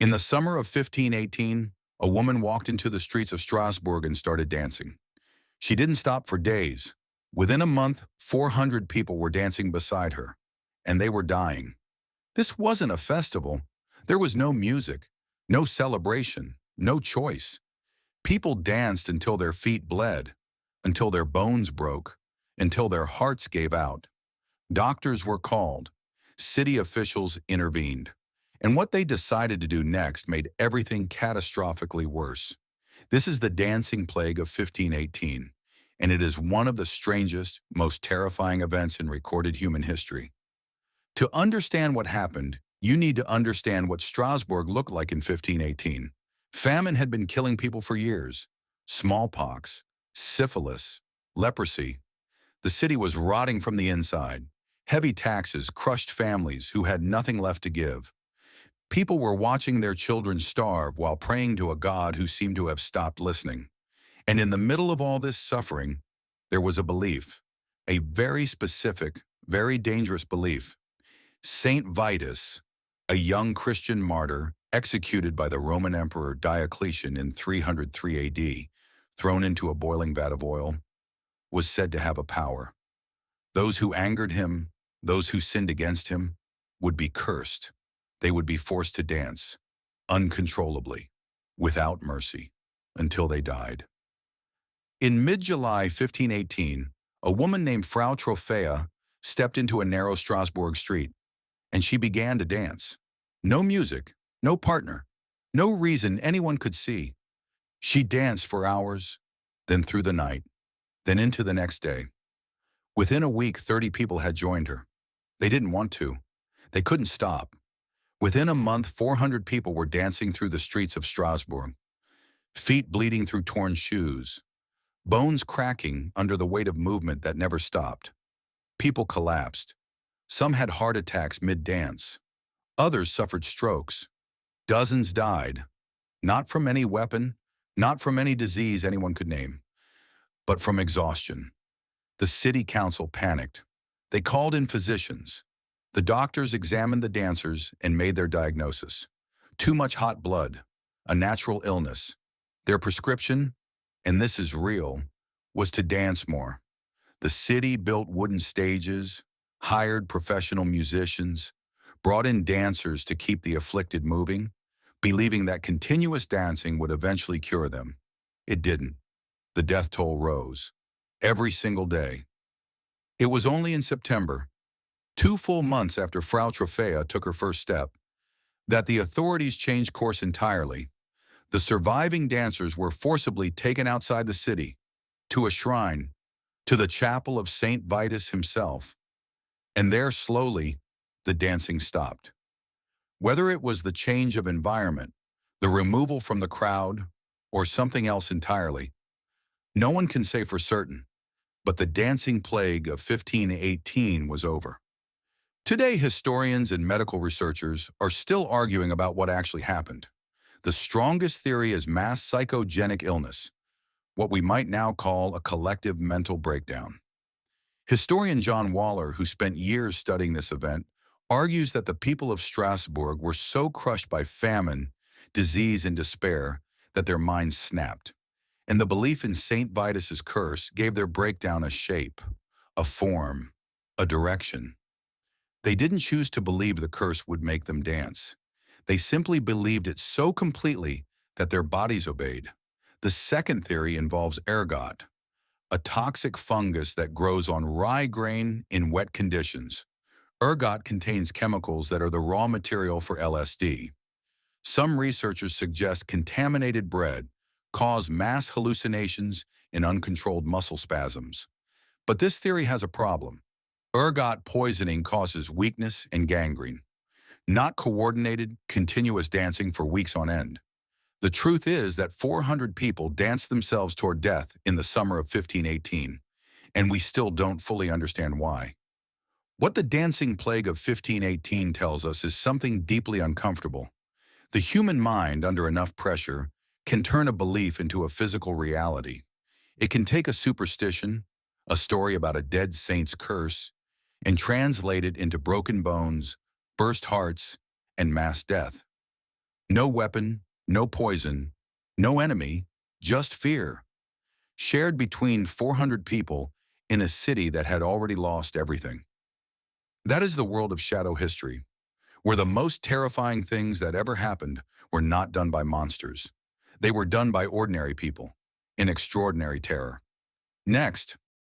In the summer of 1518, a woman walked into the streets of Strasbourg and started dancing. She didn't stop for days. Within a month, 400 people were dancing beside her, and they were dying. This wasn't a festival. There was no music, no celebration, no choice. People danced until their feet bled, until their bones broke, until their hearts gave out. Doctors were called. City officials intervened. And what they decided to do next made everything catastrophically worse. This is the dancing plague of 1518, and it is one of the strangest, most terrifying events in recorded human history. To understand what happened, you need to understand what Strasbourg looked like in 1518. Famine had been killing people for years. Smallpox, syphilis, leprosy. The city was rotting from the inside. Heavy taxes crushed families who had nothing left to give. People were watching their children starve while praying to a God who seemed to have stopped listening. And in the middle of all this suffering, there was a belief, a very specific, very dangerous belief. Saint Vitus, a young Christian martyr executed by the Roman Emperor Diocletian in 303 AD, thrown into a boiling vat of oil, was said to have a power. Those who angered him, those who sinned against him, would be cursed. They would be forced to dance, uncontrollably, without mercy, until they died. In mid-July 1518, a woman named Frau Trophäa stepped into a narrow Strasbourg street, and she began to dance. No music, no partner, no reason anyone could see. She danced for hours, then through the night, then into the next day. Within a week, 30 people had joined her. They didn't want to. They couldn't stop. Within a month, 400 people were dancing through the streets of Strasbourg, feet bleeding through torn shoes, bones cracking under the weight of movement that never stopped. People collapsed. Some had heart attacks mid-dance. Others suffered strokes. Dozens died, not from any weapon, not from any disease anyone could name, but from exhaustion. The city council panicked. They called in physicians. The doctors examined the dancers and made their diagnosis. Too much hot blood, a natural illness. Their prescription, and this is real, was to dance more. The city built wooden stages, hired professional musicians, brought in dancers to keep the afflicted moving, believing that continuous dancing would eventually cure them. It didn't. The death toll rose. Every single day. It was only in September, 2 full months after Frau Trophäa took her first step, that the authorities changed course entirely. The surviving dancers were forcibly taken outside the city, to a shrine, to the chapel of Saint Vitus himself. And there slowly, the dancing stopped. Whether it was the change of environment, the removal from the crowd, or something else entirely, no one can say for certain, but the dancing plague of 1518 was over. Today, historians and medical researchers are still arguing about what actually happened. The strongest theory is mass psychogenic illness, what we might now call a collective mental breakdown. Historian John Waller, who spent years studying this event, argues that the people of Strasbourg were so crushed by famine, disease, and despair that their minds snapped. And the belief in Saint Vitus's curse gave their breakdown a shape, a form, a direction. They didn't choose to believe the curse would make them dance. They simply believed it so completely that their bodies obeyed. The second theory involves ergot, a toxic fungus that grows on rye grain in wet conditions. Ergot contains chemicals that are the raw material for LSD. Some researchers suggest contaminated bread cause mass hallucinations and uncontrolled muscle spasms. But this theory has a problem. Ergot poisoning causes weakness and gangrene, not coordinated, continuous dancing for weeks on end. The truth is that 400 people danced themselves toward death in the summer of 1518, and we still don't fully understand why. What the dancing plague of 1518 tells us is something deeply uncomfortable. The human mind, under enough pressure, can turn a belief into a physical reality. It can take a superstition, a story about a dead saint's curse, and translate it into broken bones, burst hearts, and mass death. No weapon, no poison, no enemy, just fear, shared between 400 people in a city that had already lost everything. That is the world of shadow history, where the most terrifying things that ever happened were not done by monsters. They were done by ordinary people, in extraordinary terror. Next,